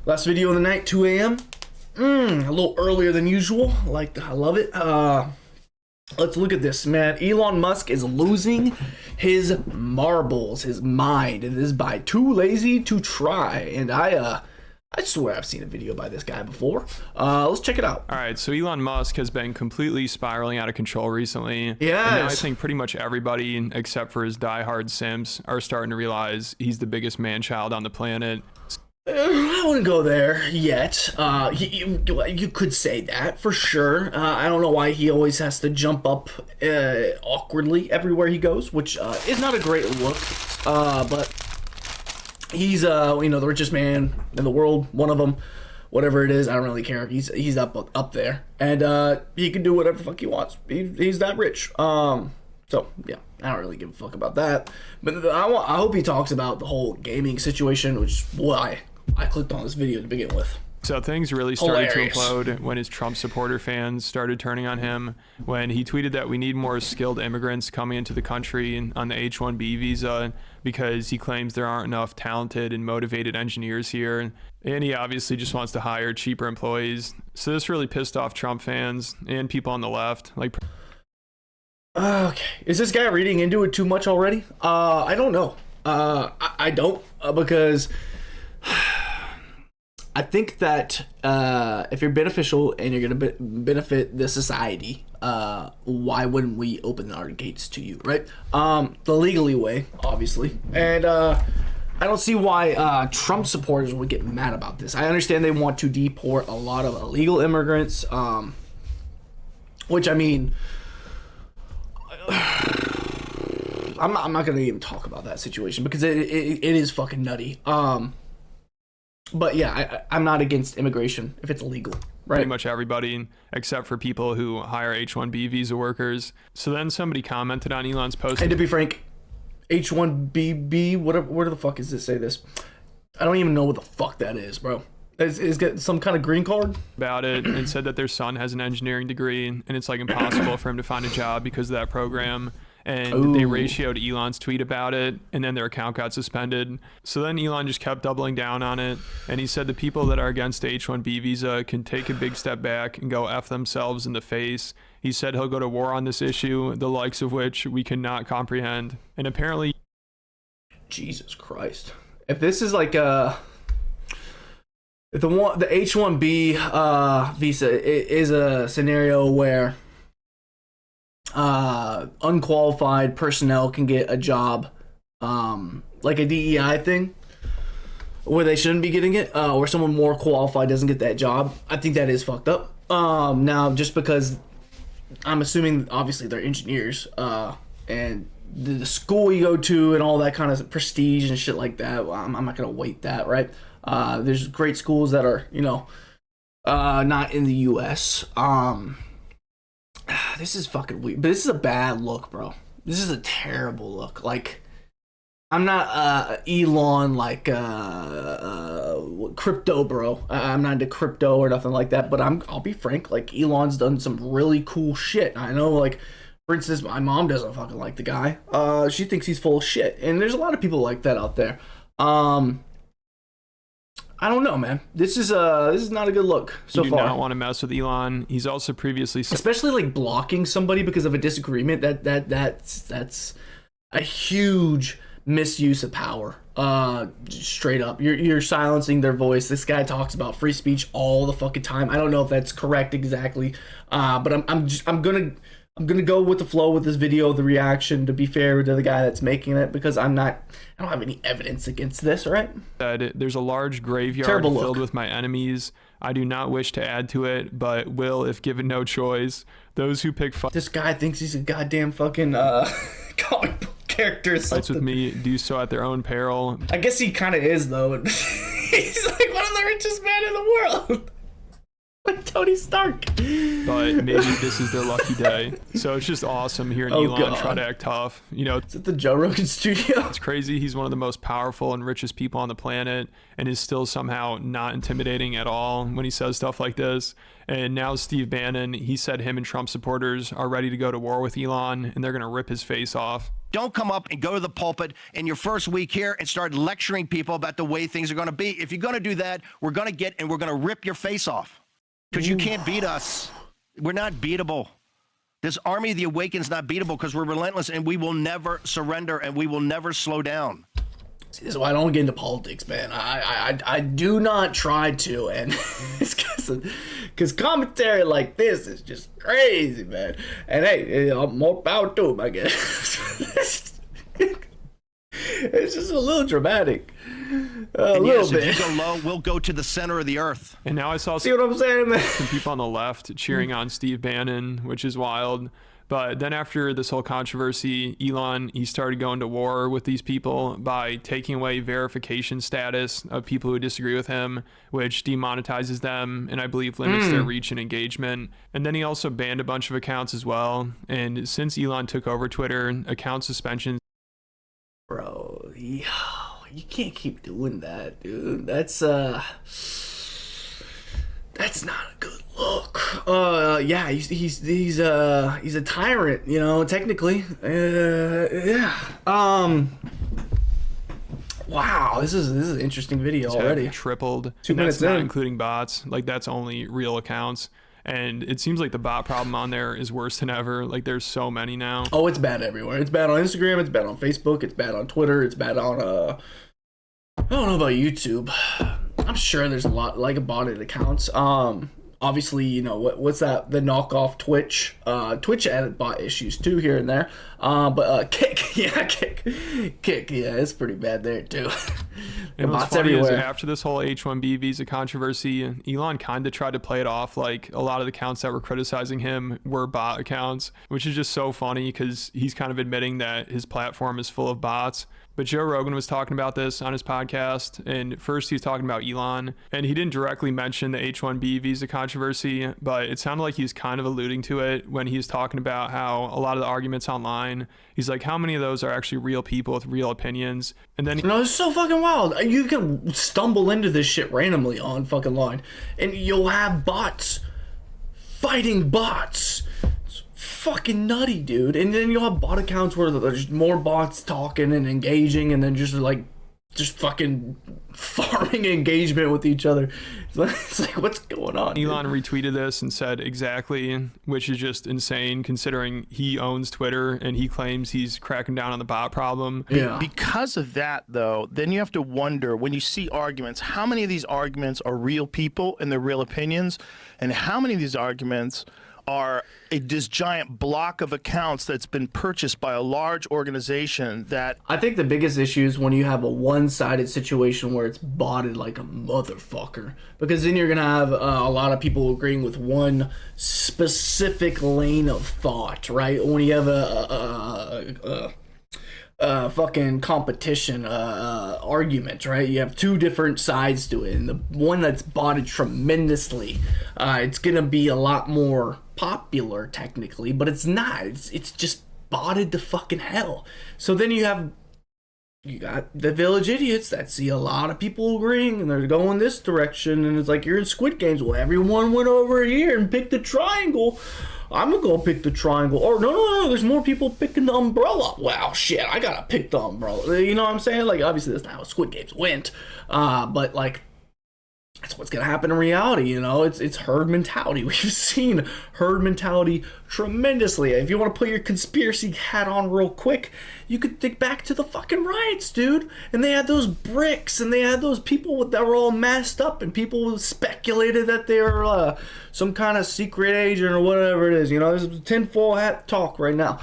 Last video of the night, 2 a.m. A little earlier than usual. I love it. Let's look at this, man. Elon Musk is losing his marbles, his mind. It is by too lazy to try. And I swear I've seen a video by this guy before. Let's check it out. All right, so Elon Musk has been completely spiraling out of control recently. Yes. And now I think pretty much everybody, except for his diehard simps, are starting to realize he's the biggest man-child on the planet. I wouldn't go there yet. You could say that for sure. I don't know why he always has to jump up awkwardly everywhere he goes, which is not a great look. But he's the richest man in the world, one of them, whatever it is. I don't really care. He's up there, and he can do whatever the fuck he wants. He's that rich. So yeah, I don't really give a fuck about that. But I hope he talks about the whole gaming situation, which is why I clicked on this video to begin with. So things really started Hilarious. to implode when his Trump supporter fans started turning on him, when he tweeted that we need more skilled immigrants coming into the country on the H-1B visa because he claims there aren't enough talented and motivated engineers here. And he obviously just wants to hire cheaper employees. So this really pissed off Trump fans and people on the left. Okay, is this guy reading into it too much already? I don't know. I don't because I think that if you're beneficial and you're gonna benefit the society, why wouldn't we open our gates to you, right? The legally way, obviously, and I don't see why Trump supporters would get mad about this. I understand they want to deport a lot of illegal immigrants, which I mean. I'm not gonna even talk about that situation because it is fucking nutty. But yeah, I'm not against immigration if it's legal, right? Pretty much everybody except for people who hire H-1B visa workers. So then somebody commented on Elon's post. And to be frank, H-1BB, whatever, where the fuck does this say this? I don't even know what the fuck that is, bro. Is get some kind of green card about it and said that their son has an engineering degree and it's like impossible for him to find a job because of that program. And they ratioed Elon's tweet about it, and then their account got suspended. So then Elon just kept doubling down on it, and he said the people that are against the H-1B visa can take a big step back and go F themselves in the face. He said he'll go to war on this issue, the likes of which we cannot comprehend. And apparently... Jesus Christ. If this is like a... If the H-1B visa is a scenario where... unqualified personnel can get a job, like a DEI thing, where they shouldn't be getting it, or someone more qualified doesn't get that job. I think that is fucked up. Now, just because I'm assuming, obviously, they're engineers, and the school you go to and all that kind of prestige and shit like that, I'm not gonna weight that, right? There's great schools that are, not in the U.S., this is fucking weird, but this is a bad look, bro. This is a terrible look. Like, I'm not Elon, like crypto, bro. I'm not into crypto or nothing like that. But I'll be frank. Like, Elon's done some really cool shit. I know, like, for instance, my mom doesn't fucking like the guy. She thinks he's full of shit, and there's a lot of people like that out there. I don't know, man. This is not a good look so far. You do not want to mess with Elon. He's also previously said, especially like blocking somebody because of a disagreement. That's a huge misuse of power. Straight up, you're silencing their voice. This guy talks about free speech all the fucking time. I don't know if that's correct exactly, but I'm gonna go with the flow with this video, the reaction, to be fair to the guy that's making it, because I don't have any evidence against this, right? There's a large graveyard Terrible filled look. with my enemies. I do not wish to add to it, but will if given no choice. Those who pick This guy thinks he's a goddamn fucking comic book character or fights something. with me do so at their own peril. I guess he kind of is, though. He's like one of the richest men in the world. Like Tony Stark. But maybe this is their lucky day. So it's just awesome hearing Elon try to act tough. Is it the Joe Rogan studio? It's crazy. He's one of the most powerful and richest people on the planet and is still somehow not intimidating at all when he says stuff like this. And now Steve Bannon, he said him and Trump supporters are ready to go to war with Elon and they're going to rip his face off. Don't come up and go to the pulpit in your first week here and start lecturing people about the way things are going to be. If you're going to do that, we're going to rip your face off because you can't beat us. We're not beatable. This Army of the Awakened's not beatable because we're relentless and we will never surrender and we will never slow down. See, this is why I don't get into politics, man. I do not try to, and it's because commentary like this is just crazy, man. And hey, more power to him, I guess. It's just a little dramatic. A little bit. If you go low, we'll go to the center of the earth. And now I saw See what I'm saying, man? some people on the left cheering on Steve Bannon, which is wild. But then after this whole controversy, Elon, he started going to war with these people by taking away verification status of people who disagree with him, which demonetizes them and I believe limits their reach and engagement. And then he also banned a bunch of accounts as well. And since Elon took over Twitter, account suspensions. Bro, you can't keep doing that, dude. That's not a good look. Yeah, he's a tyrant, you know, technically. Yeah. Wow, this is an interesting video already. Tripled. 2 minutes that's not in. including bots. Like that's only real accounts. And it seems like the bot problem on there is worse than ever. Like there's so many now. Oh, it's bad everywhere. It's bad on Instagram, it's bad on Facebook, it's bad on Twitter, it's bad on I don't know about YouTube. I'm sure there's a lot like botted accounts. Obviously, you know what's that? The knockoff Twitch. Twitch added bot issues too here and there. But Kick, yeah, it's pretty bad there too. And what's bots funny is everywhere. after this whole H-1B visa controversy, Elon kind of tried to play it off like a lot of the accounts that were criticizing him were bot accounts, which is just so funny because he's kind of admitting that his platform is full of bots. But Joe Rogan was talking about this on his podcast, and first he was talking about Elon, and he didn't directly mention the H-1B visa controversy, but it sounded like he was kind of alluding to it when he was talking about how a lot of the arguments online, he's like, how many of those are actually real people with real opinions? And then No, it's so fucking wild. You can stumble into this shit randomly on fucking line, and you'll have bots fighting bots. It's fucking nutty, dude. And then you'll have bot accounts where there's more bots talking and engaging, and then just fucking farming engagement with each other. It's like what's going on? Elon retweeted this and said exactly, which is just insane considering he owns Twitter and he claims he's cracking down on the bot problem. Yeah. Because of that, though, then you have to wonder, when you see arguments, how many of these arguments are real people and their real opinions, and how many of these arguments are this giant block of accounts that's been purchased by a large organization that... I think the biggest issue is when you have a one-sided situation where it's botted like a motherfucker, because then you're gonna have a lot of people agreeing with one specific lane of thought, right? When you have a fucking competition argument, right? You have two different sides to it, and the one that's botted tremendously, it's gonna be a lot more popular technically, but it's not. It's just botted to fucking hell. So then you got the village idiots that see a lot of people agreeing and they're going this direction, and it's like you're in Squid Games. Well, everyone went over here and picked the triangle. I'm gonna go pick the triangle. Or no, there's more people picking the umbrella. Wow, shit, I gotta pick the umbrella. You know what I'm saying? Like, obviously that's not how Squid Games went, but like, that's what's gonna happen in reality. You know, it's herd mentality. We've seen herd mentality tremendously. If you want to put your conspiracy hat on real quick, you could think back to the fucking riots, dude. And they had those bricks, and they had those people that were all masked up, and people speculated that they were some kind of secret agent or whatever it is. You know, this is tinfoil hat talk right now.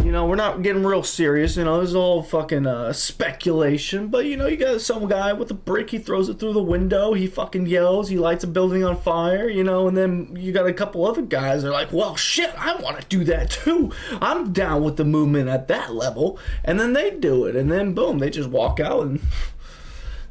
You know, we're not getting real serious. You know, this is all fucking speculation. But, you know, you got some guy with a brick. He throws it through the window. He fucking yells. He lights a building on fire, you know. And then you got a couple other guys that are like, well, shit, I want to do that too. I'm down with the movement at that level. And then they do it. And then, boom, they just walk out and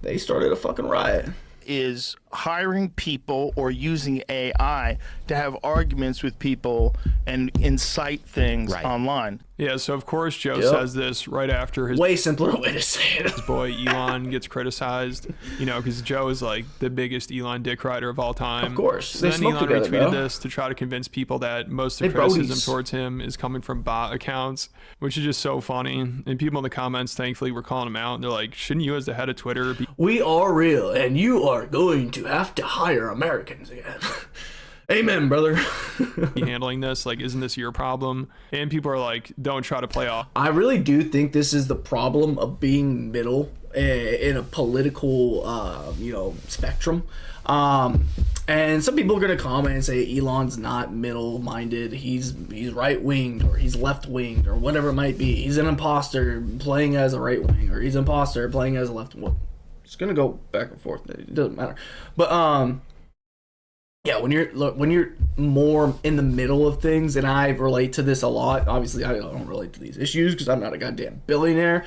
they started a fucking riot. Is hiring people or using AI to have arguments with people and incite things online. Yeah, so of course Joe Yep. says this right after his Way simpler way to say it. boy Elon gets criticized, you know, because Joe is like the biggest Elon dick rider of all time. Of course. So They then smoke Elon together, retweeted bro. this to try to convince people that most of the They criticism brodies. towards him is coming from bot accounts, which is just so funny. And people in the comments, thankfully, were calling him out. And they're like, shouldn't you as the head of Twitter be We are real, and you are going to have to hire Americans again. Amen, brother. handling this? Like, isn't this your problem? And people are like, don't try to play off. I really do think this is the problem of being middle in a political, spectrum. And some people are gonna comment and say Elon's not middle-minded. He's right-winged or he's left-winged or whatever it might be. He's an imposter playing as a right wing, or he's an imposter playing as a left wing. It's gonna go back and forth. It doesn't matter. But yeah, when you're more in the middle of things, and I relate to this a lot. Obviously, I don't relate to these issues because I'm not a goddamn billionaire,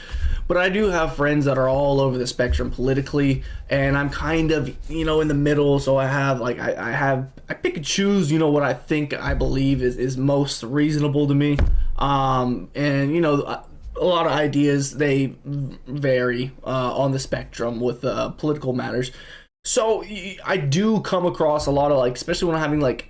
but I do have friends that are all over the spectrum politically, and I'm kind of in the middle. So I have I pick and choose what I think I believe is most reasonable to me, and a lot of ideas they vary on the spectrum with political matters. So I do come across a lot of especially when I'm having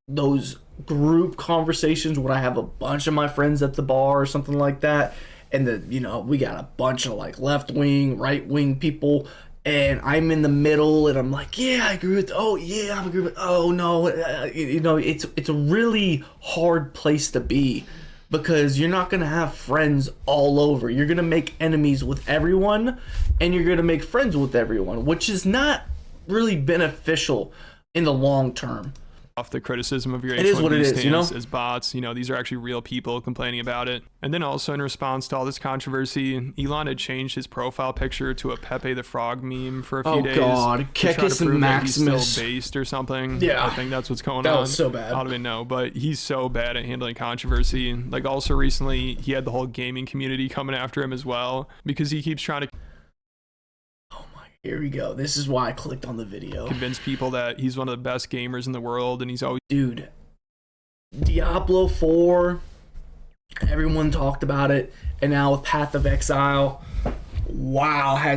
those group conversations when I have a bunch of my friends at the bar or something like that, and we got a bunch of left wing, right wing people, and I'm in the middle, and I'm like, yeah, I agree with. Oh yeah, I agree with. Oh no, it's a really hard place to be. Because you're not going to have friends all over. You're going to make enemies with everyone, and you're going to make friends with everyone, which is not really beneficial in the long term. Off the criticism of your It is what it is, stance as bots. These are actually real people complaining about it. And then also in response to all this controversy, Elon had changed his profile picture to a Pepe the Frog meme for a few days. Oh God, to try to Kekis and prove that he's Maximus. still based or something. Yeah. I think that's what's going on. That was so bad. I don't even know, but he's so bad at handling controversy. Also recently, he had the whole gaming community coming after him as well because he keeps trying to Here we go. This is why I clicked on the video. convince people that he's one of the best gamers in the world, and he's always Dude, Diablo 4, everyone talked about it, and now with Path of Exile, wow,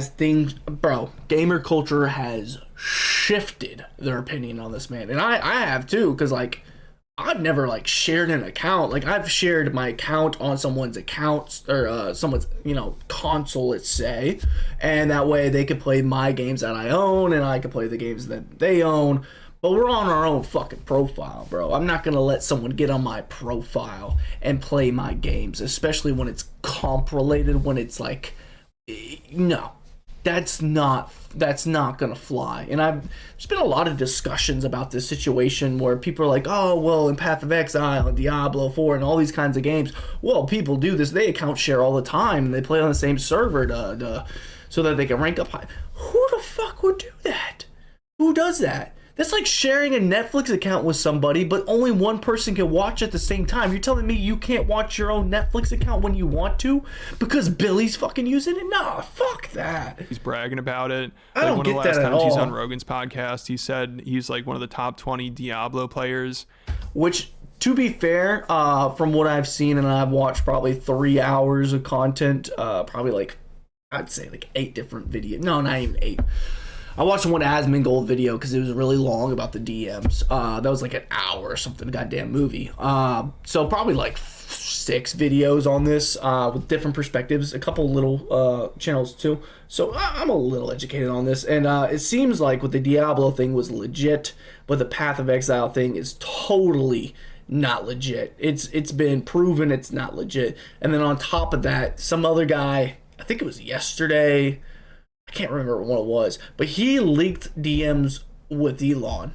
bro, gamer culture has shifted their opinion on this man. And I have too, because I've never shared an account. I've shared my account on someone's account or someone's console, let's say, and that way they could play my games that I own and I could play the games that they own. But we're on our own fucking profile, bro. I'm not gonna let someone get on my profile and play my games, especially when it's comp related. When it's no. That's not gonna fly. And there's been a lot of discussions about this situation where people are like, oh well, in Path of Exile and Diablo 4 and all these kinds of games, well, people do this. They account share all the time and they play on the same server so that they can rank up high. Who the fuck would do that? Who does that? That's like sharing a Netflix account with somebody, but only one person can watch at the same time. You're telling me you can't watch your own Netflix account when you want to because Billy's fucking using it? Nah, fuck that. he's bragging about it. I don't one get of the last that at times he's all. on Rogan's podcast, he said he's one of the top 20 Diablo players. Which, to be fair, from what I've seen, and I've watched probably 3 hours of content, probably I'd say 8 different videos. No, not even 8. I watched one Asmongold video because it was really long about the DMs. That was an hour or something, goddamn movie. So probably 6 videos on this with different perspectives, a couple little channels too. So I'm a little educated on this, and it seems like with the Diablo thing was legit, but the Path of Exile thing is totally not legit. It's been proven it's not legit. And then on top of that, some other guy, I think it was yesterday, I can't remember what it was, but he leaked DMs with Elon.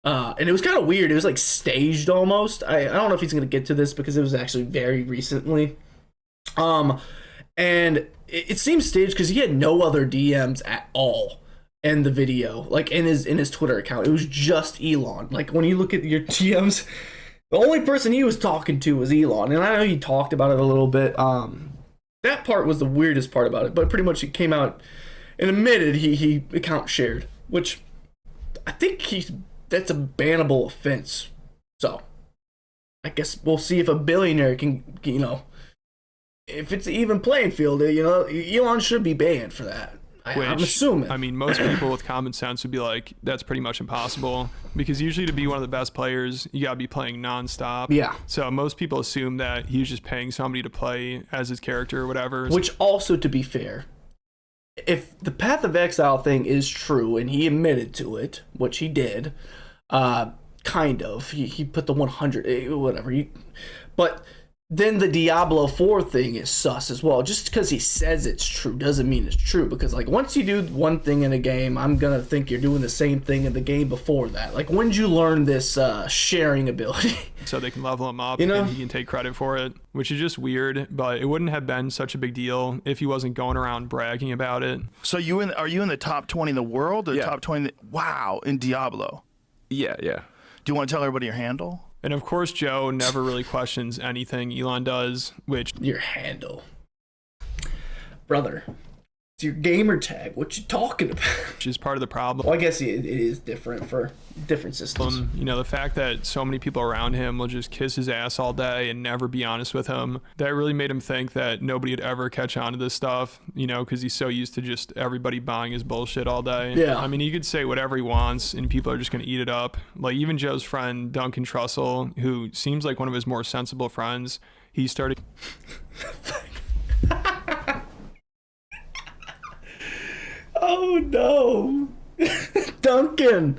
And it was kind of weird. It was staged almost. I don't know if he's going to get to this because it was actually very recently. And it seems staged because he had no other DMs at all in the video, in his Twitter account. It was just Elon. When you look at your DMs, the only person he was talking to was Elon. And I know he talked about it a little bit. That part was the weirdest part about it, but pretty much it came out and admitted he account shared, which I think that's a bannable offense. So I guess we'll see if a billionaire can if it's an even playing field, you know, Elon should be banned for that. I'm assuming. I mean, most people with common sense would be like, that's pretty much impossible, because usually to be one of the best players, you gotta be playing nonstop. Yeah. So most people assume that he was just paying somebody to play as his character or whatever. Which also, to be fair, if the Path of Exile thing is true and he admitted to it, which he did, kind of, he put the 100, whatever. But then the Diablo 4 thing is sus as well. Just because he says it's true doesn't mean it's true. Because, like, once you do one thing in a game, I'm going to think you're doing the same thing in the game before that. Like, when did you learn this sharing ability? So they can level him up, you know? and he can take credit for it, which is just weird. But it wouldn't have been such a big deal if he wasn't going around bragging about it. So are you in the top 20 in the world? Or top 20? Wow, in Diablo. Yeah. Do you want to tell everybody your handle? And of course, Joe never really questions anything Elon does, which... Your handle. Brother, it's your gamer tag. What you talking about? Which is part of the problem. Well, I guess it is different for different systems. You know, the fact that so many people around him will just kiss his ass all day and never be honest with him, that really made him think that nobody would ever catch on to this stuff, you know, because he's so used to just everybody buying his bullshit all day. Yeah. I mean, he could say whatever he wants and people are just going to eat it up. Like, even Joe's friend, Duncan Trussell, who seems like one of his more sensible friends, he started... Oh, no. Duncan.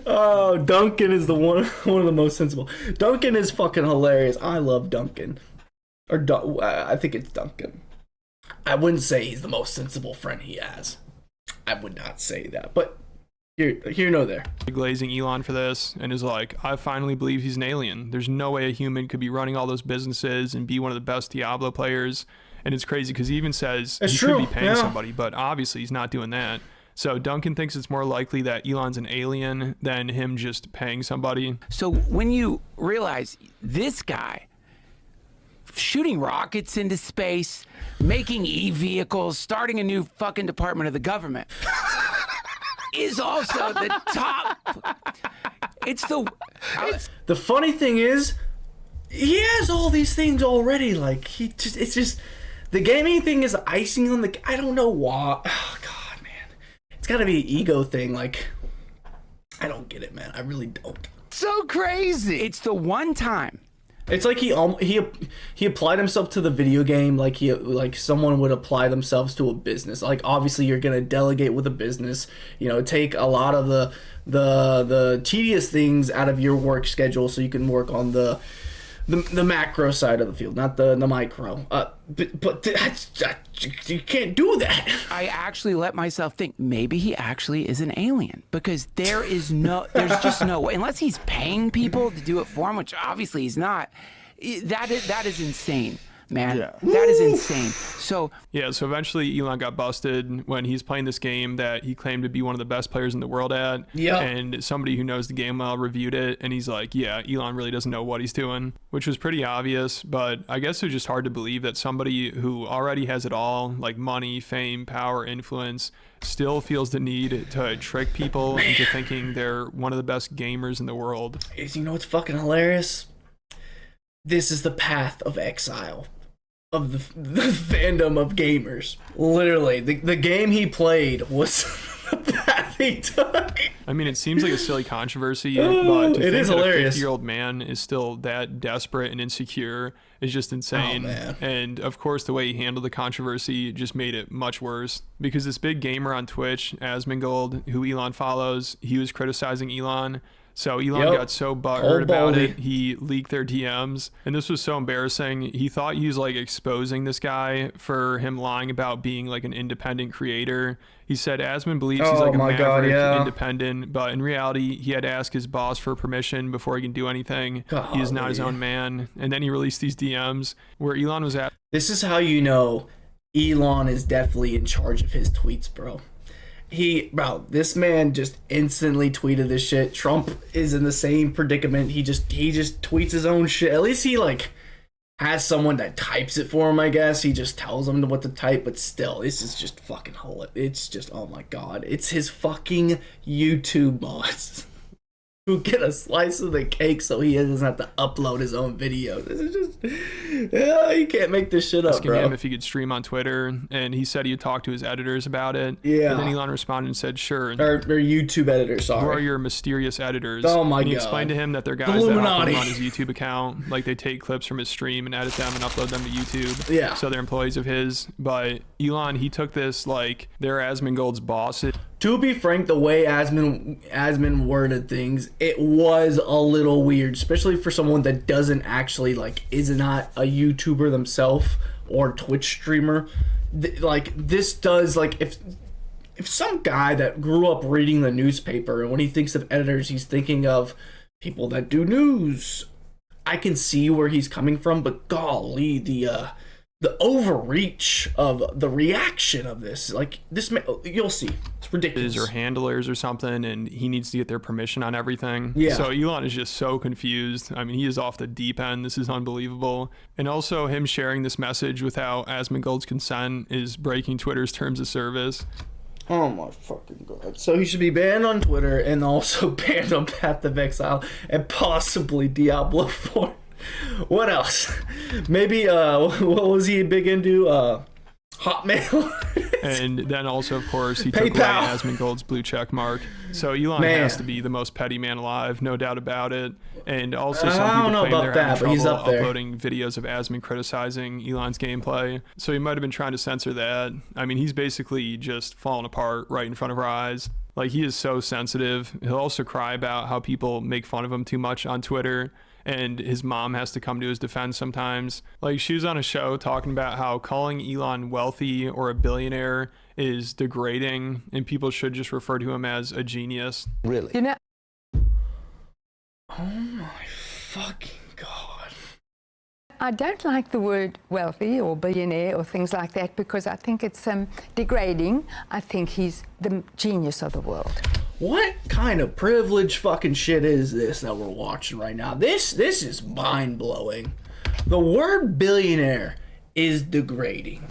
Oh, Duncan is one of the most sensible. Duncan is fucking hilarious. I love Duncan. I think it's Duncan. I wouldn't say he's the most sensible friend he has. I would not say that, but here no there. Glazing Elon for this, and is like, I finally believe he's an alien. There's no way a human could be running all those businesses and be one of the best Diablo players. And it's crazy because he even says he could be paying somebody, but obviously he's not doing that. So Duncan thinks it's more likely that Elon's an alien than him just paying somebody. So when you realize this guy shooting rockets into space, making e-vehicles, starting a new fucking department of the government is also the top. The funny thing is, he has all these things already. Like, it's just the gaming thing is icing on the. I don't know why. Oh God, man, it's got to be an ego thing. Like, I don't get it, man. I really don't. So crazy. It's the one time. It's like he applied himself to the video game like someone would apply themselves to a business. Like, obviously you're gonna delegate with a business, you know, take a lot of the tedious things out of your work schedule so you can work on the macro side of the field, not the micro. But you can't do that. I actually let myself think maybe he actually is an alien, because there's just no way, unless he's paying people to do it for him, which obviously he's not. That is insane, man. Yeah. That is insane. So eventually Elon got busted when he's playing this game that he claimed to be one of the best players in the world at. Yeah. And somebody who knows the game well reviewed it, and he's like, yeah, Elon really doesn't know what he's doing, which was pretty obvious. But I guess it was just hard to believe that somebody who already has it all, like money, fame, power, influence, still feels the need to trick people into thinking they're one of the best gamers in the world. You know what's fucking hilarious? This is the path of exile of the fandom of gamers. Literally, the game he played was the path he took. I mean, it seems like a silly controversy, but to it is hilarious. A 50-year-old man is still that desperate and insecure is just insane. Oh, man. And of course, the way he handled the controversy just made it much worse, because this big gamer on Twitch, Asmongold, who Elon follows, he was criticizing Elon. So Elon got so butthurt about it, he leaked their DMs. And this was so embarrassing. He thought he was like exposing this guy for him lying about being like an independent creator. He said Asmon believes he's like a maverick, independent, but in reality, he had to ask his boss for permission before he can do anything. He is not his own man. And then he released these DMs where Elon was at. This is how you know Elon is definitely in charge of his tweets, bro. This man just instantly tweeted this shit. Trump is in the same predicament. He just tweets his own shit. At least he like has someone that types it for him, I guess. He just tells him what to type, but still, this is just fucking hilarious. It's just, oh my God. It's his fucking YouTube bots to get a slice of the cake so he doesn't have to upload his own videos. This is just, you can't make this shit up, asking bro. him if he could stream on Twitter, and he said he had talked to his editors about it. Yeah. And then Elon responded and said, sure. Or YouTube editor, sorry. Who are your mysterious editors? Oh my and he God. explained to him that they're guys that help Illuminati. him on his YouTube account. Like, they take clips from his stream and edit them and upload them to YouTube. Yeah. So they're employees of his. But Elon, he took this like they're Asmongold's bosses. To be frank, the way Asmon worded things, it was a little weird, especially for someone that doesn't actually, like, is not a YouTuber themselves or Twitch streamer. Like, this does, like, if some guy that grew up reading the newspaper, and when he thinks of editors, he's thinking of people that do news, I can see where he's coming from, but golly, the overreach of the reaction of this, like, this, you'll see, it's ridiculous. Or handlers or something, and he needs to get their permission on everything. Yeah. So Elon is just so confused. I mean, he is off the deep end. This is unbelievable. And also him sharing this message without Asmongold's consent is breaking Twitter's terms of service. Oh my fucking god. So he should be banned on Twitter and also banned on Path of Exile and possibly Diablo 4. What else? Maybe, what was he big into? Hotmail? And then also, of course, he took away PayPal. Asmongold's blue check mark. So Elon Man. has to be the most petty man alive, no doubt about it. And also I some don't people know claim about they're that, having but he's trouble up there. uploading videos of Asmon criticizing Elon's gameplay. So he might have been trying to censor that. I mean, he's basically just falling apart right in front of our eyes. Like, he is so sensitive. He'll also cry about how people make fun of him too much on Twitter. And his mom has to come to his defense sometimes. Like, she was on a show talking about how calling Elon wealthy or a billionaire is degrading, and people should just refer to him as a genius. Really? You know, Oh my fucking god. I don't like the word wealthy or billionaire or things like that because I think it's degrading. I think he's the genius of the world. What kind of privileged fucking shit is this that we're watching right now? This is mind-blowing. The word billionaire is degrading.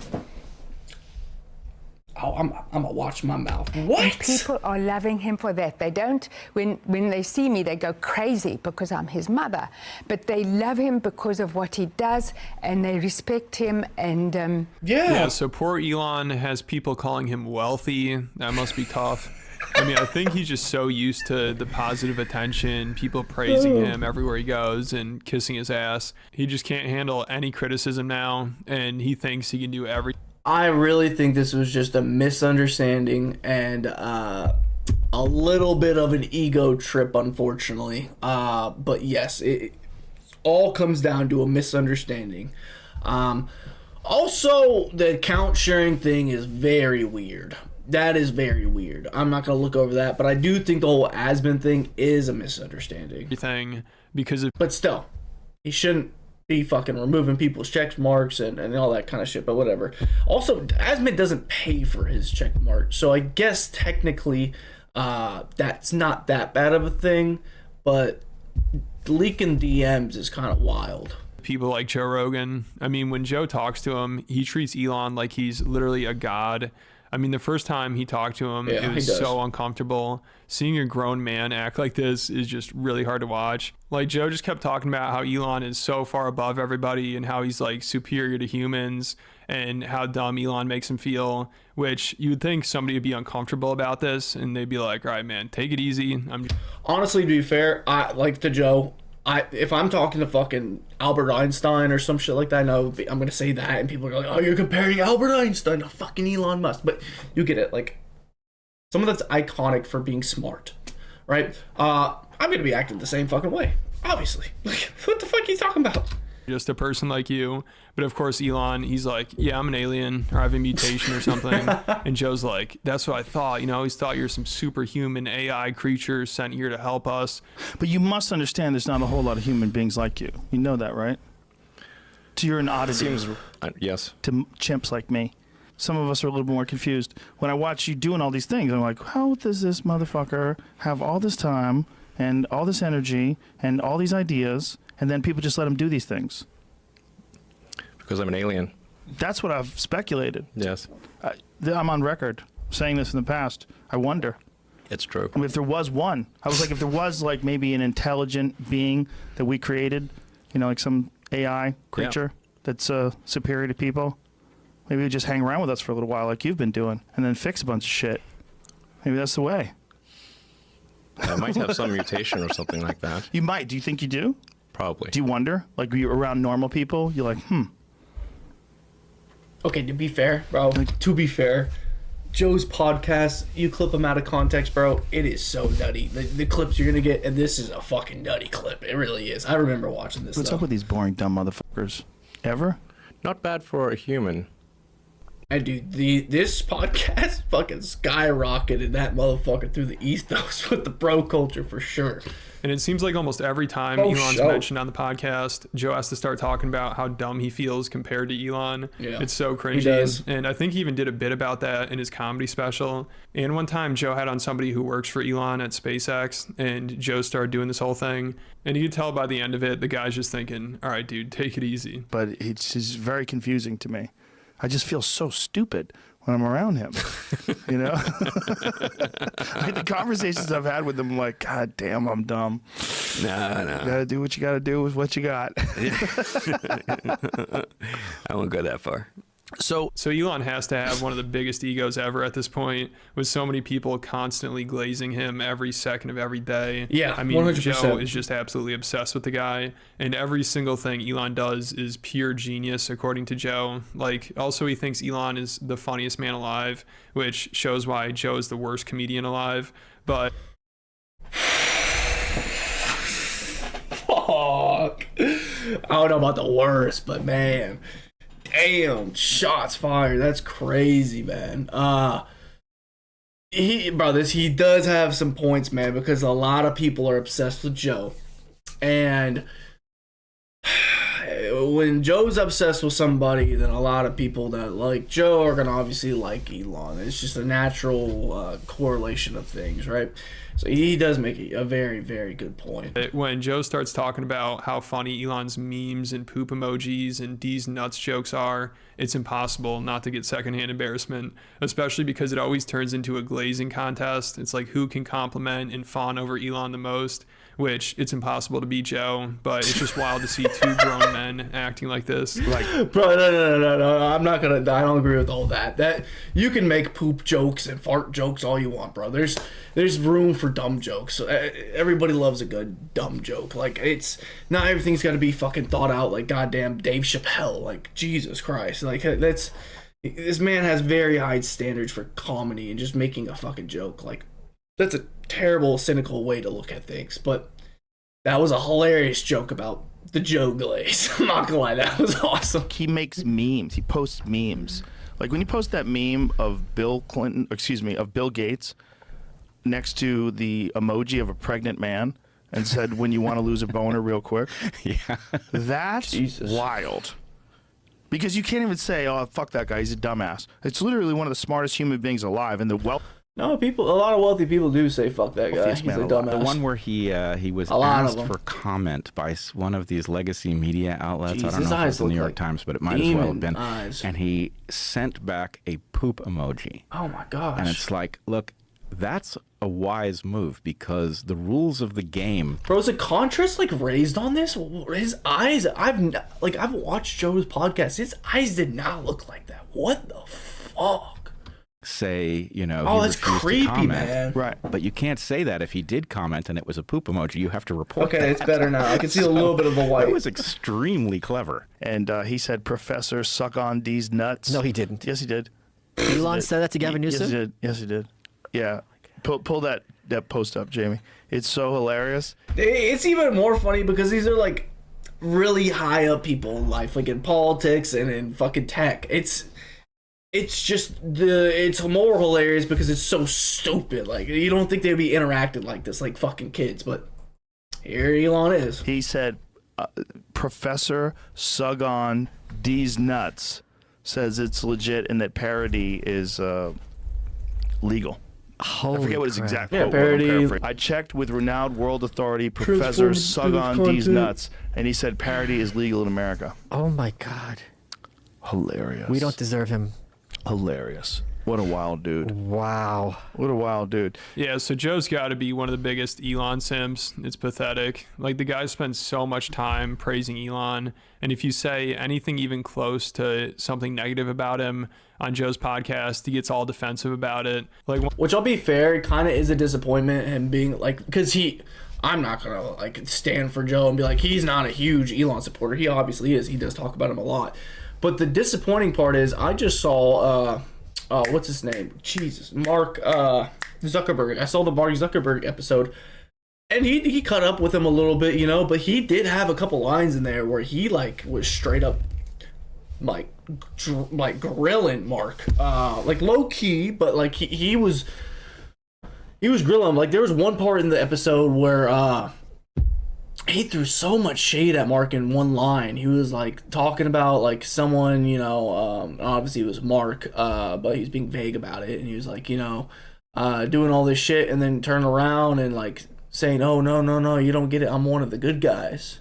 Oh, I'm gonna watch my mouth. What? People are loving him for that. They don't, when they see me, they go crazy because I'm his mother. But they love him because of what he does, and they respect him, and... Yeah, so poor Elon has people calling him wealthy. That must be tough. I mean, I think he's just so used to the positive attention, people praising him everywhere he goes and kissing his ass. He just can't handle any criticism now, and he thinks he can do everything. I really think this was just a misunderstanding and a little bit of an ego trip, unfortunately. But yes, it all comes down to a misunderstanding. Also, the account sharing thing is very weird. That is very weird. I'm not going to look over that, but I do think the whole Asmon thing is a misunderstanding. Because of But still, he shouldn't be fucking removing people's check marks and all that kind of shit, but whatever. Also, Asmon doesn't pay for his check mark, so I guess technically that's not that bad of a thing, but leaking DMs is kind of wild. people like Joe Rogan. I mean, when Joe talks to him, he treats Elon like he's literally a god. I mean, the first time he talked to him, Yeah, it was he does. so uncomfortable. Seeing a grown man act like this is just really hard to watch. Like, Joe just kept talking about how Elon is so far above everybody and how he's like superior to humans and how dumb Elon makes him feel, which you would think somebody would be uncomfortable about this and they'd be like, all right, man, take it easy. Honestly, to be fair, I like to Joe. If I'm talking to fucking Albert Einstein or some shit like that, I know I'm gonna say that, and people are like, "Oh, you're comparing Albert Einstein to fucking Elon Musk," but you get it. Like, someone that's iconic for being smart, right? I'm gonna be acting the same fucking way, obviously. Like, what the fuck are you talking about? Just a person like you. But of course, Elon, he's like, yeah, I'm an alien or I have a mutation or something. And Joe's like, that's what I thought. You know, he's thought you're some superhuman AI creature sent here to help us. But you must understand there's not a whole lot of human beings like you. You know that, right? You're an oddity. Yes. To chimps like me. Some of us are a little more confused. When I watch you doing all these things, I'm like, how does this motherfucker have all this time and all this energy and all these ideas, and then people just let him do these things? Because I'm an alien. That's what I've speculated. Yes. I'm on record saying this in the past. I wonder. It's true. I mean, if there was one, I was like, if there was like maybe an intelligent being that we created, you know, like some AI creature that's superior to people, maybe it'd just hang around with us for a little while like you've been doing and then fix a bunch of shit. Maybe that's the way. I might have some mutation or something like that. You might. Do you think you do? Probably. Do you wonder? Like, you're around normal people, you're like, Okay, to be fair, bro, to be fair, Joe's podcast, you clip them out of context, bro, it is so nutty. The clips you're going to get, and this is a fucking nutty clip. It really is. I remember watching this, what's up with these boring, dumb motherfuckers? Ever? Not bad for a human. And dude, this podcast fucking skyrocketed that motherfucker through the ethos with the bro culture for sure. And it seems like almost every time Elon's mentioned on the podcast, Joe has to start talking about how dumb he feels compared to Elon. Yeah, it's so cringy. he does. And I think he even did a bit about that in his comedy special. And one time Joe had on somebody who works for Elon at SpaceX, and Joe started doing this whole thing. And you could tell by the end of it, the guy's just thinking, all right, dude, take it easy. But it's very confusing to me. I just feel so stupid when I'm around him, you know? Like the conversations I've had with him, I'm like, God damn, I'm dumb. No. You gotta do what you gotta do with what you got. I won't go that far. So Elon has to have one of the biggest egos ever at this point, with so many people constantly glazing him every second of every day. Yeah, I mean, 100%. Joe is just absolutely obsessed with the guy, and every single thing Elon does is pure genius, according to Joe. Like, also he thinks Elon is the funniest man alive, which shows why Joe is the worst comedian alive. But Fuck. I don't know about the worst, but man. Damn, shots fired. That's crazy, man. He does have some points, man, because a lot of people are obsessed with Joe. And when Joe's obsessed with somebody, then a lot of people that like Joe are gonna obviously like Elon. It's just a natural correlation of things, right? So he does make a very, very good point. when Joe starts talking about how funny Elon's memes and poop emojis and D's nuts jokes are, it's impossible not to get secondhand embarrassment, especially because it always turns into a glazing contest. It's like who can compliment and fawn over Elon the most, which it's impossible to beat Joe, but it's just wild to see two grown men acting like this. Like, Bro, no. I don't agree with all that. That you can make poop jokes and fart jokes all you want, bro. There's room for dumb jokes. Everybody loves a good dumb joke. Like, it's not everything's got to be fucking thought out like goddamn Dave Chappelle. Like, Jesus Christ. Like, this man has very high standards for comedy and just making a fucking joke. Like, that's a terrible, cynical way to look at things. But that was a hilarious joke about the Joe glaze. I'm not gonna lie, that was awesome. he makes memes. He posts memes. Like when you post that meme of Bill Gates next to the emoji of a pregnant man and said, when you want to lose a boner real quick. Yeah. That's Jesus. wild. Because you can't even say, oh, fuck that guy, he's a dumbass. It's literally one of the smartest human beings alive. And No, a lot of wealthy people do say fuck that guy. Wealthiest He's a man alive. dumbass. The one where he was A lot of asked them. for comment by one of these legacy media outlets. Jeez, I don't his know if eyes it's the look New York like Times, but it might as well have demon been. eyes. And he sent back a poop emoji. Oh my gosh. And it's like, look, that's a wise move because the rules of the game. Bro, is the contrast like raised on this? His eyes, I've watched Joe's podcast. His eyes did not look like that. What the fuck? Say, you know, Oh, he that's refused to creepy, comment. man. Right. But you can't say that if he did comment and it was a poop emoji. You have to report Okay, that. it's better now. I can see a little bit of the white. That was extremely clever. And he said, Professor, suck on D's nuts. No, he didn't. Yes, he did. Elon said that to Gavin Yes, he Newsom? did. Yes, he did. Yeah. Pull that post up, Jamie. It's so hilarious. It's even more funny because these are like really high up people in life, like in politics and in fucking tech. It's more hilarious because it's so stupid. Like, you don't think they'd be interacting like this, like fucking kids, but here Elon is. He said, Professor Sugon D's nuts says it's legit and that parody is legal. I forget what his exact Yeah, quote was. I'm parody. paraphrasing. I checked with renowned world authority Professor Sugon D's content. nuts, and he said parody is legal in America. Oh my God. Hilarious. We don't deserve him. Hilarious. What a wild dude. Wow. What a wild dude. Yeah, so Joe's got to be one of the biggest Elon simps. It's pathetic. Like, the guy spends so much time praising Elon, and if you say anything even close to something negative about him on Joe's podcast, he gets all defensive about it. Like, which, I'll be fair, it kind of is a disappointment, him being like, because I'm not gonna like stand for Joe and be like, he's not a huge Elon supporter. He obviously is. He does talk about him a lot. But the disappointing part is, I just saw what's his name? Jesus, Mark Zuckerberg. I saw the Mark Zuckerberg episode, and he cut up with him a little bit, but he did have a couple lines in there where he like was straight up like grilling Mark, like low key, but like he was grilling him. Like, there was one part in the episode where he threw so much shade at Mark in one line. He was like talking about like someone, obviously it was Mark, but he was being vague about it, and he was like, doing all this shit, and then turn around and like saying, "Oh, no, you don't get it. I'm one of the good guys."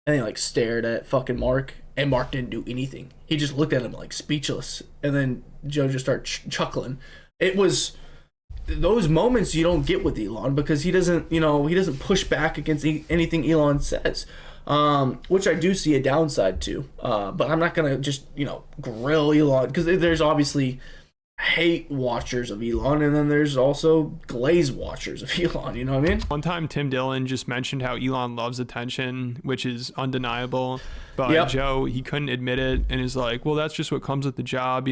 And he like stared at fucking Mark, and Mark didn't do anything. He just looked at him like speechless, and then Joe just started chuckling. It was those moments you don't get with Elon, because he doesn't push back against anything Elon says, which I do see a downside to. But I'm not gonna just grill Elon, because there's obviously hate watchers of Elon, and then there's also glaze watchers of Elon. You know what I mean? one time Tim Dillon just mentioned how Elon loves attention, which is undeniable. But Yep. Joe, he couldn't admit it, and is like, well, that's just what comes with the job,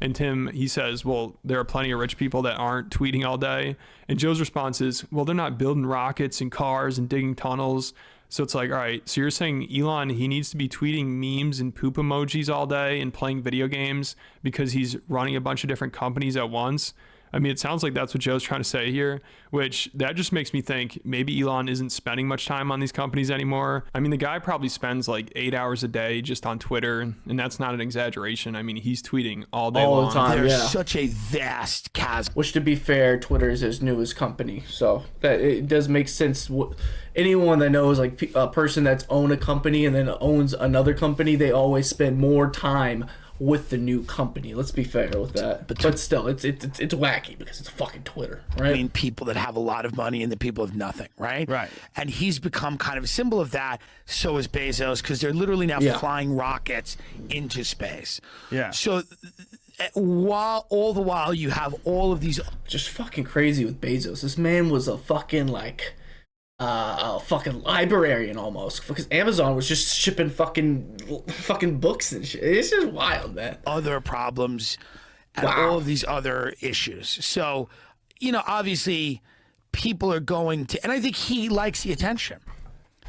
And Tim, he says, well, there are plenty of rich people that aren't tweeting all day. And Joe's response is, well, they're not building rockets and cars and digging tunnels. So it's like, all right, so you're saying Elon, he needs to be tweeting memes and poop emojis all day and playing video games because he's running a bunch of different companies at once? I mean, it sounds like that's what Joe's trying to say here, which that just makes me think maybe Elon isn't spending much time on these companies anymore. I mean, the guy probably spends like 8 hours a day just on Twitter, and that's not an exaggeration. I mean, he's tweeting all day long. All the time. There's Yeah. such a vast chasm. Which, to be fair, Twitter is his newest company, so that it does make sense. Anyone that knows like a person that's owned a company and then owns another company, they always spend more time with the new company. Let's be fair with that. But still, it's wacky because it's fucking Twitter, right? Between people that have a lot of money and the people of nothing, right? Right. And he's become kind of a symbol of that. So is Bezos, because they're literally now flying rockets into space. Yeah. So all the while you have all of these. Just fucking crazy with Bezos. This man was a fucking like a fucking librarian almost, because Amazon was just shipping fucking books and shit. It's just wild, man. Other problems and all of these other issues. So, obviously people are going to, and I think he likes the attention.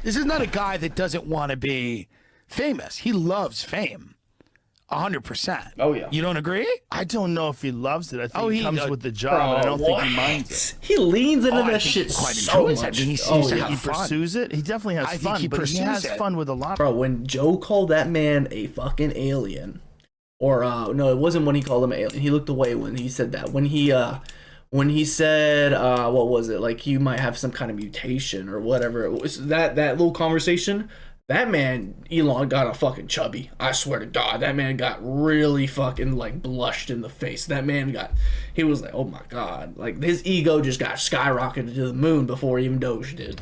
This is not a guy that doesn't want to be famous. He loves fame. 100%. Oh, yeah. You don't agree? I don't know if he loves it. I think he it comes with the job, and I don't think he minds it. He leans into I that think shit he quite so enjoys it. much. I mean, he seems to yeah. have He fun. pursues it. He definitely has I think fun, he but he pursues has it. fun with a lot. Bro, when Joe called that man a fucking alien, or no, it wasn't when he called him an alien. He looked away when he said that. When he said, what was it? Like, you might have some kind of mutation or whatever. It was that little conversation. That man, Elon, got a fucking chubby. I swear to God, that man got really fucking like blushed in the face. That man he was like, oh my God. Like, his ego just got skyrocketed to the moon before even Doge did.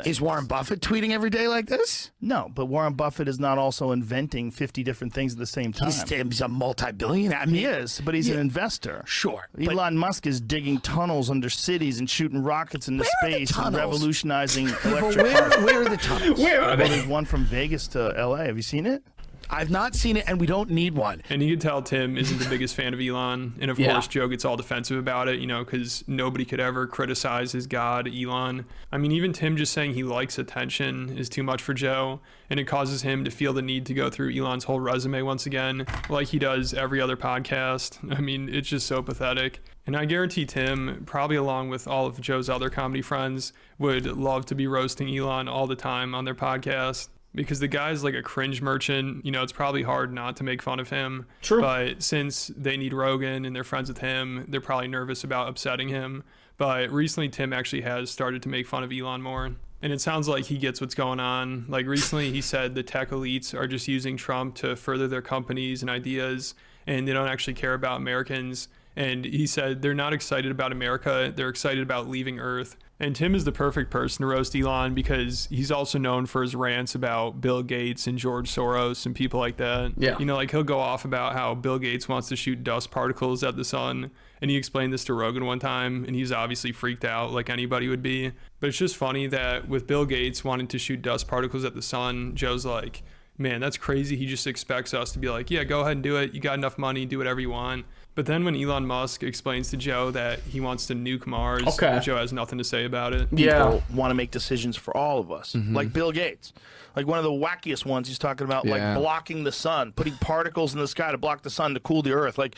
Is Warren Buffett tweeting every day like this? No, but Warren Buffett is not also inventing 50 different things at the same time. He's a multi-billionaire. I mean, He is, but he's an investor. Sure. but- Elon Musk is digging tunnels under cities and shooting rockets into Where are the space and tunnels? revolutionizing But electric cars. where are the tunnels? Where are Well, they? there's one from Vegas to LA. Have you seen it? I've not seen it, and we don't need one. And you can tell Tim isn't the biggest fan of Elon. And of Yeah. course, Joe gets all defensive about it, because nobody could ever criticize his god, Elon. I mean, even Tim just saying he likes attention is too much for Joe. And it causes him to feel the need to go through Elon's whole resume once again, like he does every other podcast. I mean, it's just so pathetic. And I guarantee Tim, probably along with all of Joe's other comedy friends, would love to be roasting Elon all the time on their podcast. Because the guy's like a cringe merchant, it's probably hard not to make fun of him. True. But since they need Rogan and they're friends with him, they're probably nervous about upsetting him. But recently, Tim actually has started to make fun of Elon more. And it sounds like he gets what's going on. Like, recently he said the tech elites are just using Trump to further their companies and ideas, and they don't actually care about Americans. And he said they're not excited about America, they're excited about leaving Earth. And Tim is the perfect person to roast Elon because he's also known for his rants about Bill Gates and George Soros and people like that. Yeah. You know, like he'll go off about how Bill Gates wants to shoot dust particles at the sun. And he explained this to Rogan one time, and he's obviously freaked out like anybody would be. But it's just funny that with Bill Gates wanting to shoot dust particles at the sun, Joe's like, man, that's crazy. He just expects us to be like, yeah, go ahead and do it. You got enough money, do whatever you want. But then when Elon Musk explains to Joe that he wants to nuke Mars, Joe has nothing to say about it. People want to make decisions for all of us, like Bill Gates. Like one of the wackiest ones, he's talking about like blocking the sun, putting particles in the sky to block the sun to cool the earth. Like,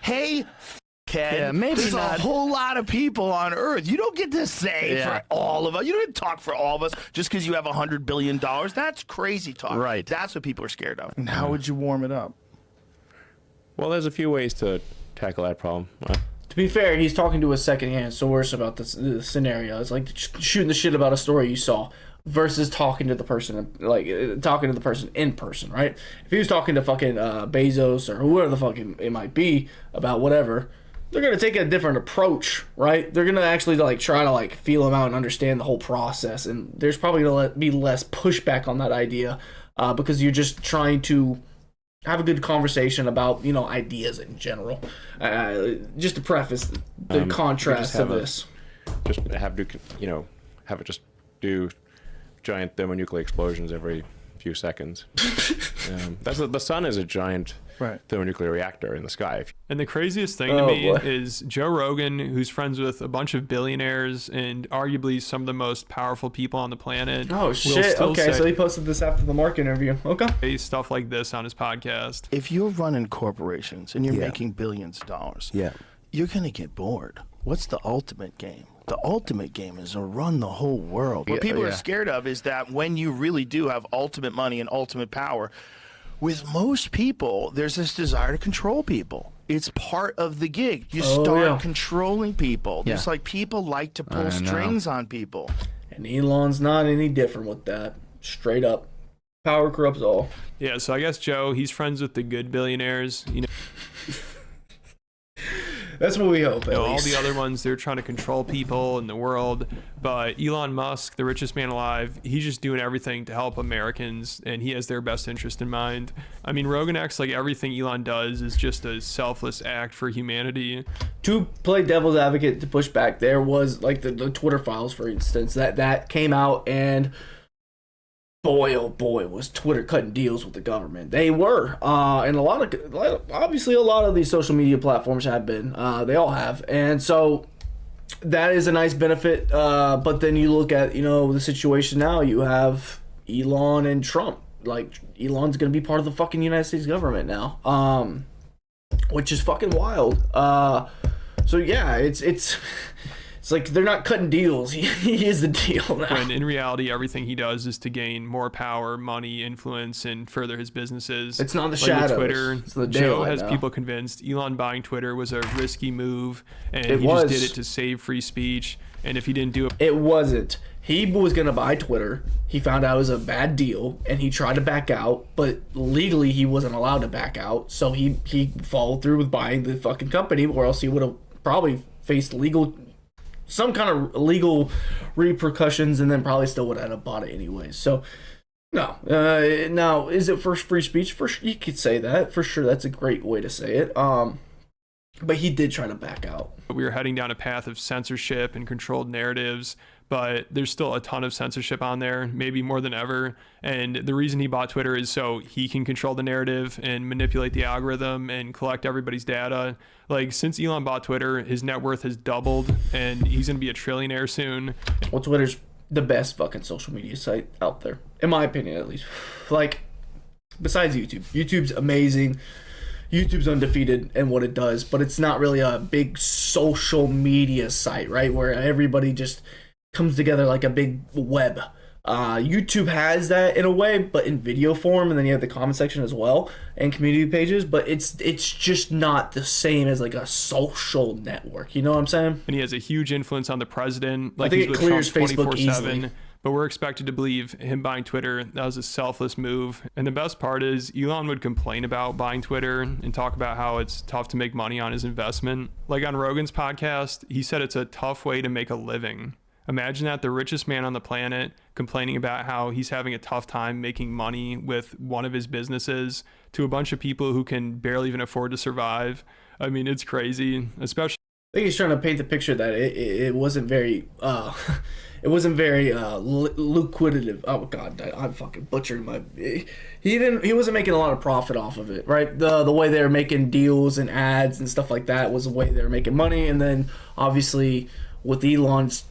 hey, kid, there's a whole lot of people on Earth. You don't get to say for all of us. You don't get to talk for all of us just because you have $100 billion. That's crazy talk. Right. That's what people are scared of. And how would you warm it up? Well, there's a few ways to tackle that problem. To be fair, he's talking to a secondhand source about the scenario. It's like shooting the shit about a story you saw versus talking to the person, talking to the person in person, right? If he was talking to fucking Bezos or whoever the fuck it might be about whatever, they're gonna take a different approach, right? They're gonna actually try to feel him out and understand the whole process, and there's probably gonna be less pushback on that idea because you're just trying to have a good conversation about ideas in general. Just to preface the contrast of this, just have to have it just do giant thermonuclear explosions every few seconds. The sun is a giant thermonuclear reactor in the sky. And the craziest thing to me is Joe Rogan, who's friends with a bunch of billionaires and arguably some of the most powerful people on the planet. Oh shit! Okay, so he posted this after the Mark interview. Okay. Stuff like this on his podcast. If you're running corporations and you're making billions of dollars, you're gonna get bored. What's the ultimate game? The ultimate game is to run the whole world. What people are scared of is that when you really do have ultimate money and ultimate power, with most people, there's this desire to control people. It's part of the gig. You start controlling people. Just like people like to pull strings on people. And Elon's not any different with that. Straight up. Power corrupts all. Yeah, so I guess Joe, he's friends with the good billionaires, That's what we hope. All the other ones, they're trying to control people in the world. But Elon Musk, the richest man alive, he's just doing everything to help Americans, and he has their best interest in mind. I mean, Rogan acts like everything Elon does is just a selfless act for humanity. To play devil's advocate, to push back, there was the Twitter files, for instance, that came out, and boy, oh boy, was Twitter cutting deals with the government. They were, and obviously a lot of these social media platforms have been. They all have, and so that is a nice benefit. But then you look at the situation now. You have Elon and Trump. Elon's gonna be part of the fucking United States government now, which is fucking wild. So yeah, it's like they're not cutting deals. He is the deal now. When in reality, everything he does is to gain more power, money, influence, and further his businesses. It's not the shadows. Twitter, it's the Joe has now. People convinced Elon buying Twitter was a risky move, and he just did it to save free speech. And if he didn't do it... It wasn't. He was going to buy Twitter. He found out it was a bad deal, and he tried to back out, but legally he wasn't allowed to back out. So he followed through with buying the fucking company, or else he would have probably faced some kind of legal repercussions, and then probably still would have bought it anyways. So, no. Now, is it for free speech? You could say that. For sure, that's a great way to say it. But he did try to back out. We were heading down a path of censorship and controlled narratives, but there's still a ton of censorship on there, maybe more than ever. And the reason he bought Twitter is so he can control the narrative and manipulate the algorithm and collect everybody's data. Since Elon bought Twitter, his net worth has doubled, and he's going to be a trillionaire soon. Well, Twitter's the best fucking social media site out there, in my opinion, at least. Besides YouTube. YouTube's amazing. YouTube's undefeated in what it does, but it's not really a big social media site, right? Where everybody just comes together like a big web. YouTube has that in a way, but in video form, and then you have the comment section as well and community pages. But it's just not the same as like a social network. You know what I'm saying? And he has a huge influence on the president. Like, I think he's it with clears Trump Facebook easily. 24/7. But we're expected to believe him buying Twitter, that was a selfless move. And the best part is Elon would complain about buying Twitter and talk about how it's tough to make money on his investment. Like on Rogan's podcast, he said it's a tough way to make a living. Imagine that, the richest man on the planet complaining about how he's having a tough time making money with one of his businesses to a bunch of people who can barely even afford to survive. I mean, it's crazy, especially. I think he's trying to paint the picture that it wasn't very it wasn't very lucrative. Oh god, I'm fucking butchering my. He wasn't making a lot of profit off of it, right? The way they were making deals and ads and stuff like that was the way they were making money, and then obviously with Elon's,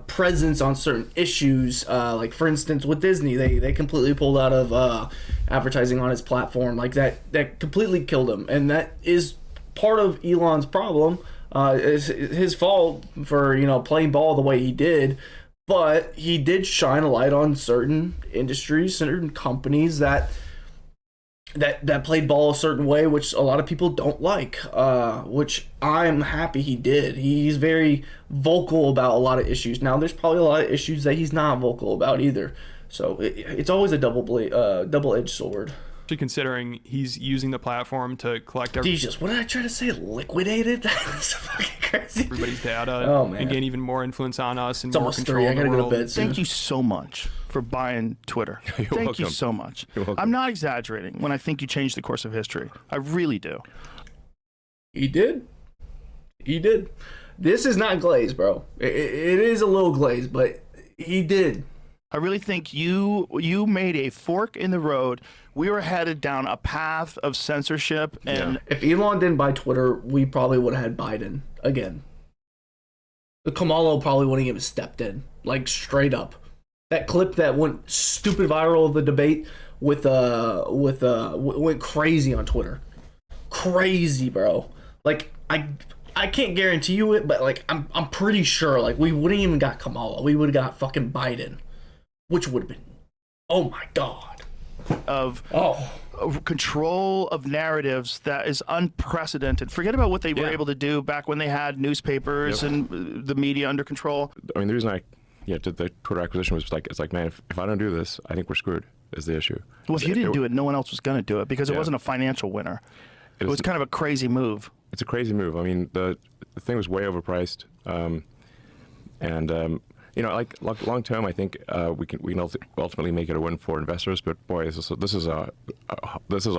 presence on certain issues, like for instance with Disney, they completely pulled out of advertising on his platform, like that completely killed him, and that is part of Elon's problem. It's his fault for playing ball the way he did, but he did shine a light on certain industries, certain companies that played ball a certain way, which a lot of people don't like, which I'm happy he did. He's very vocal about a lot of issues. Now there's probably a lot of issues that he's not vocal about either, so it's always a double-edged sword. Considering he's using the platform to collect Jesus, what did I try to say? Liquidated? That's fucking crazy. Everybody's data, and gain even more influence on us and it's more control. I gotta go to bed soon. Thank you so much for buying Twitter. Thank you so much. I'm not exaggerating when I think you changed the course of history. I really do. He did. This is not glazed, bro. It is a little glazed, but he did. I really think you made a fork in the road. We were headed down a path of censorship, and if Elon didn't buy Twitter, we probably would have had Biden again. The Kamala probably wouldn't even stepped in, like straight up. That clip that went stupid viral of the debate went crazy on Twitter. Crazy, bro. Like I can't guarantee you it, but like I'm pretty sure like we wouldn't even got Kamala. We would have got fucking Biden, which would have been, oh my god. Of control of narratives that is unprecedented. Forget about what they were able to do back when they had newspapers and the media under control. I mean, the reason I did the Twitter acquisition was like, it's like, man, if I don't do this, I think we're screwed, is the issue. Well, if you didn't do it, no one else was going to do it because it wasn't a financial winner. It was kind of a crazy move. It's a crazy move. I mean, the thing was way overpriced. Like long term, I think we can ultimately make it a win for investors. But boy, this is a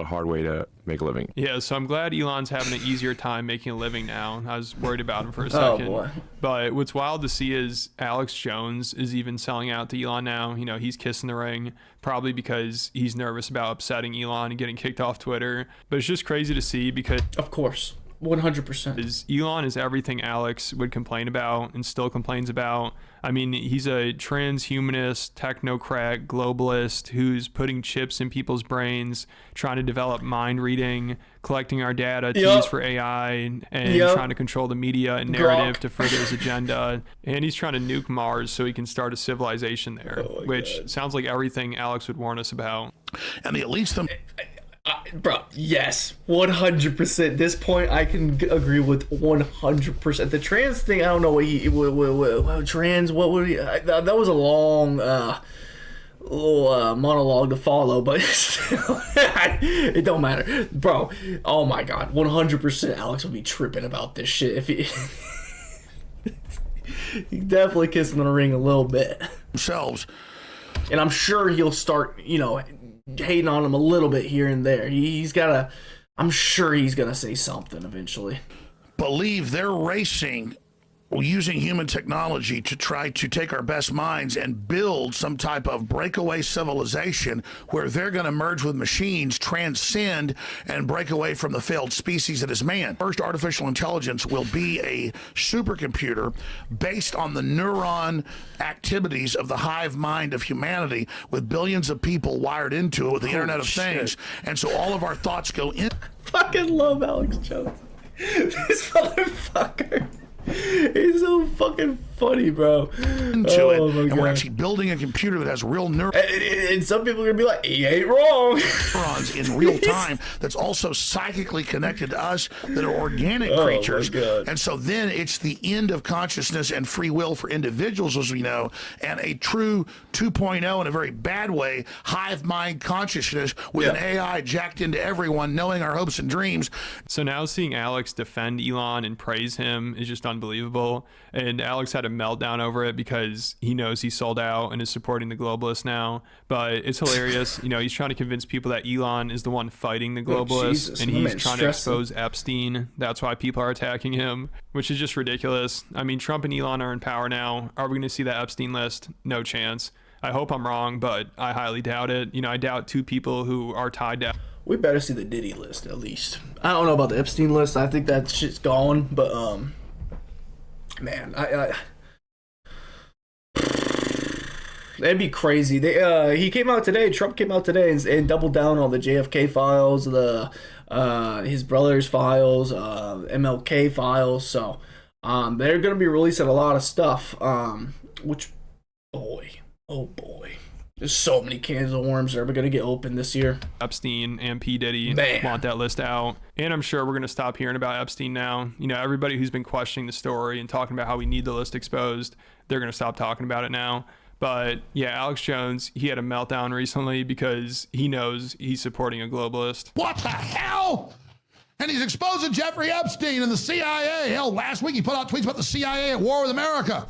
hard way to make a living. Yeah, so I'm glad Elon's having an easier time making a living now. I was worried about him for a second. Oh boy. But what's wild to see is Alex Jones is even selling out to Elon now. He's kissing the ring, probably because he's nervous about upsetting Elon and getting kicked off Twitter. But it's just crazy to see because, of course, 100%. Elon is everything Alex would complain about and still complains about. I mean, he's a transhumanist, technocrat, globalist who's putting chips in people's brains, trying to develop mind reading, collecting our data to use for AI, and trying to control the media and narrative to further his agenda. And he's trying to nuke Mars so he can start a civilization there, which sounds like everything Alex would warn us about. And the elites bro, yes, 100%. This point I can agree with 100%. The trans thing, I don't know what trans. What would he? That was a long little monologue to follow, but it don't matter, bro. Oh my god, 100%. Alex would be tripping about this shit if he. He definitely kissing the ring a little bit themselves, and I'm sure he'll start, hating on him a little bit here and there. I'm sure he's gonna say something eventually. Believe they're racing using human technology to try to take our best minds and build some type of breakaway civilization where they're going to merge with machines, transcend, and break away from the failed species that is man. First, artificial intelligence will be a supercomputer based on the neuron activities of the hive mind of humanity, with billions of people wired into it with the Internet of Things. And so all of our thoughts go in. Fucking love Alex Jones. This motherfucker. He's so fucking funny, bro. Into it, my and God. we're actually building a computer that has real And some people are gonna be like, he ain't wrong. neurons in real time that's also psychically connected to us that are organic Oh, my creatures. God. And so then it's the end of consciousness and free will for individuals, as we know, and a true 2.0 in a very bad way, hive mind consciousness with an AI jacked into everyone, knowing our hopes and dreams. So now seeing Alex defend Elon and praise him is just unbelievable. And Alex had a meltdown over it because he knows he sold out and is supporting the globalists now. But it's hilarious. You know, he's trying to convince people that Elon is the one fighting the globalists, Jesus, and my he's man's trying to stressing. expose Epstein. That's why people are attacking him, which is just ridiculous. I mean, Trump and Elon are in power now. Are we going to see that Epstein list? No chance. I hope I'm wrong, but I highly doubt it. You know, I doubt two people who are tied down. We better see the Diddy list at least. I don't know about the Epstein list. I think that shit's gone, but man, I that'd be crazy. He came out today. Trump came out today and doubled down on the JFK files, the his brother's files, MLK files. So they're gonna be releasing a lot of stuff. Which, oh boy, there's so many cans of worms that are gonna get opened this year. Epstein and P. Diddy Man. want that list out. And I'm sure we're going to stop hearing about Epstein now. You know, everybody who's been questioning the story and talking about how we need the list exposed, they're going to stop talking about it now. But yeah, Alex Jones, he had a meltdown recently because he knows he's supporting a globalist. What the hell? And he's exposing Jeffrey Epstein and the CIA. Hell, last week he put out tweets about the CIA at war with America.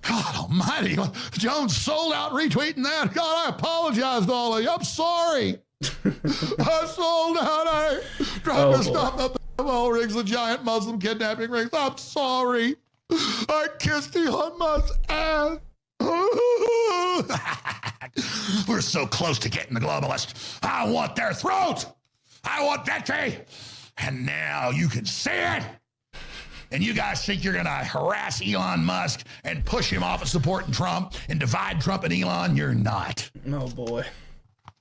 God almighty. Jones sold out retweeting that. God, I apologize to all of you. I'm sorry. I sold out. I tried to stop the oil rigs, the giant Muslim kidnapping rings. I'm sorry. I kissed Elon Musk's ass. We're so close to getting the globalists. I want their throat. I want victory. And now you can see it. And you guys think you're going to harass Elon Musk and push him off of supporting Trump and divide Trump and Elon? You're not. Oh boy.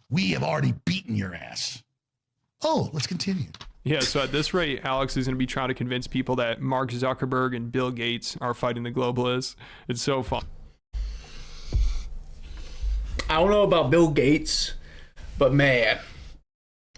We have already beaten your ass. Oh, let's continue. Yeah, so at this rate, Alex is going to be trying to convince people that Mark Zuckerberg and Bill Gates are fighting the globalists. It's so fun. I don't know about Bill Gates, but man,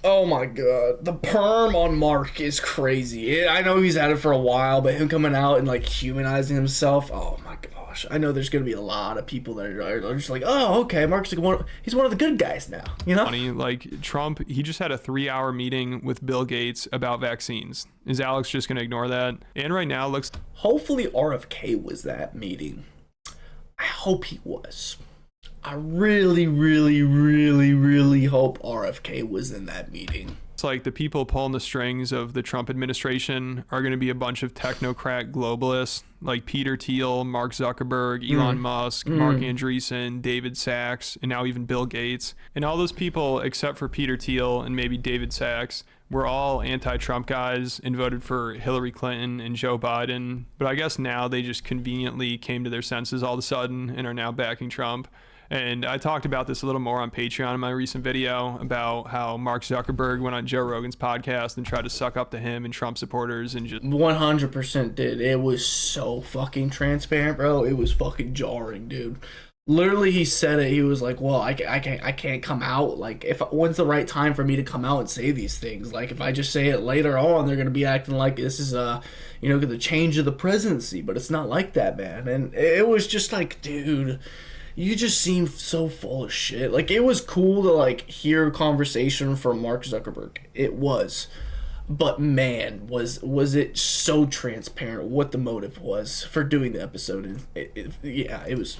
oh my God, the perm on Mark is crazy. I know he's had it for a while, but him coming out and like humanizing himself, oh my gosh. I know there's gonna be a lot of people that are just like, oh, okay, Mark's like he's one of the good guys now, you know? Funny, like Trump, he just had a 3-hour meeting with Bill Gates about vaccines. Is Alex just going to ignore that? And right now, looks. Hopefully RFK was that meeting. I hope he was. I really, really, really, really hope RFK was in that meeting. It's like the people pulling the strings of the Trump administration are going to be a bunch of technocrat globalists like Peter Thiel, Mark Zuckerberg, Elon Musk, Mark Andreessen, David Sachs, and now even Bill Gates. And all those people, except for Peter Thiel and maybe David Sachs, were all anti-Trump guys and voted for Hillary Clinton and Joe Biden. But I guess now they just conveniently came to their senses all of a sudden and are now backing Trump. And I talked about this a little more on Patreon in my recent video about how Mark Zuckerberg went on Joe Rogan's podcast and tried to suck up to him and Trump supporters and just 100% did. It was so fucking transparent, bro. It was fucking jarring, dude. Literally, he said it. He was like, "Well, I can't come out. Like, when's the right time for me to come out and say these things? Like, if I just say it later on, they're gonna be acting like this is the change of the presidency. But it's not like that, man." And it was just like, dude, you just seem so full of shit. Like, it was cool to like hear a conversation from Mark Zuckerberg. It was, but man, was it so transparent what the motive was for doing the episode? And it was.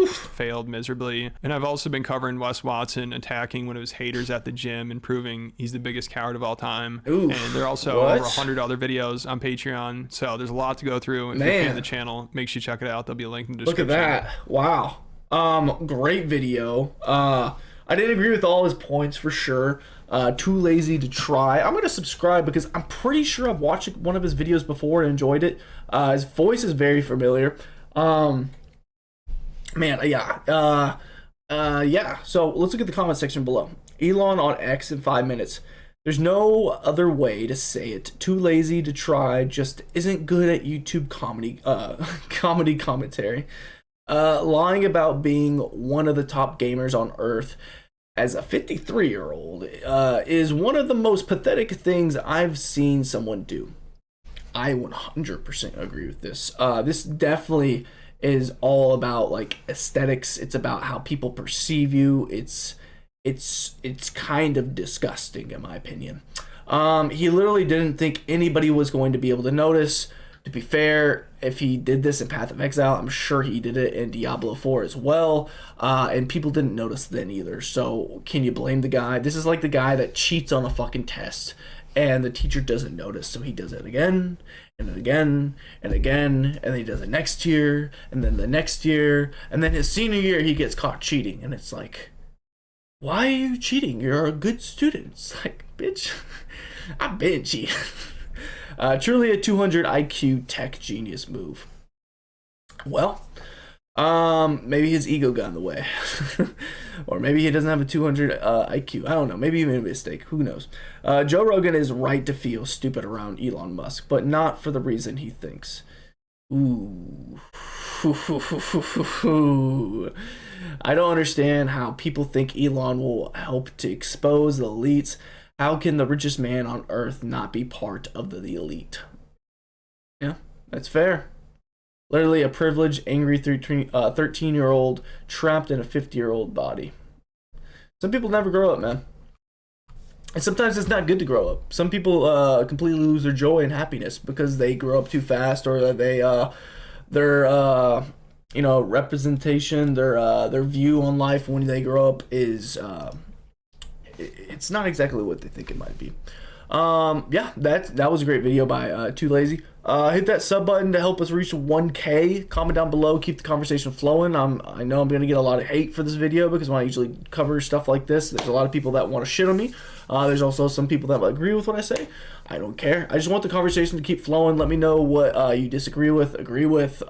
failed miserably. And I've also been covering Wes Watson attacking one of his haters at the gym and proving he's the biggest coward of all time. Oof, and there are also over 100 other videos on Patreon. So there's a lot to go through. If you're a fan of the channel, make sure you check it out. There'll be a link in the description. Look at that. Wow. Great video. I didn't agree with all his points for sure. Too lazy to try. I'm going to subscribe because I'm pretty sure I've watched one of his videos before and enjoyed it. His voice is very familiar. Man, yeah. So let's look at the comment section below. Elon on X in 5 minutes. There's no other way to say it. Too lazy to try, just isn't good at YouTube comedy commentary. Lying about being one of the top gamers on Earth as a 53-year-old is one of the most pathetic things I've seen someone do. I 100% agree with this. This definitely is all about like aesthetics. It's about how people perceive you. It's kind of disgusting in my opinion. He literally didn't think anybody was going to be able to notice. To be fair, if he did this in Path of Exile, I'm sure he did it in Diablo 4 as well, and people didn't notice then either. So can you blame the guy? This is like the guy that cheats on a fucking test and the teacher doesn't notice, so he does it again and then again and again, and then he does it next year and then the next year, and then his senior year he gets caught cheating, and it's like, why are you cheating? You're a good student. It's like, bitch, I've been cheating. Truly a 200 IQ tech genius move. Well, maybe his ego got in the way. Or maybe he doesn't have a 200 IQ. I don't know. Maybe he made a mistake. Who knows? Joe Rogan is right to feel stupid around Elon Musk, but not for the reason he thinks. Ooh. I don't understand how people think Elon will help to expose the elites. How can the richest man on earth not be part of the elite? Yeah, that's fair. Literally a privileged, angry 13-year-old trapped in a 50-year-old body. Some people never grow up, man. And sometimes it's not good to grow up. Some people completely lose their joy and happiness because they grow up too fast, or they their representation, their view on life when they grow up is it's not exactly what they think it might be. Yeah, that was a great video by Too Lazy. Hit that sub button to help us reach 1K. Comment down below, keep the conversation flowing. I know I'm gonna get a lot of hate for this video because when I usually cover stuff like this, there's a lot of people that want to shit on me. There's also some people that agree with what I say. I don't care. I just want the conversation to keep flowing. Let me know what you disagree with, agree with.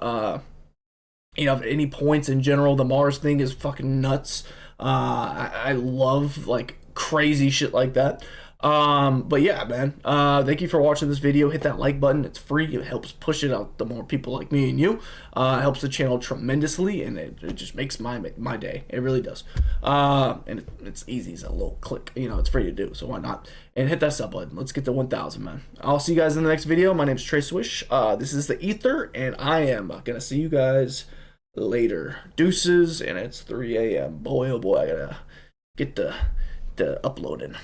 Any points in general. The Mars thing is fucking nuts. I love like crazy shit like that. But yeah, man, thank you for watching this video. Hit that like button. It's free. It helps push it out to more people like me and you. It helps the channel tremendously, and it just makes my day. It really does. And it's easy. It's a little click. It's free to do, so why not? And hit that sub button. Let's get to 1,000, man. I'll see you guys in the next video. My name's Trey Swish. This is the Eethur, and I am gonna see you guys later. Deuces, and it's 3 a.m. Boy, oh boy, I gotta get the uploading.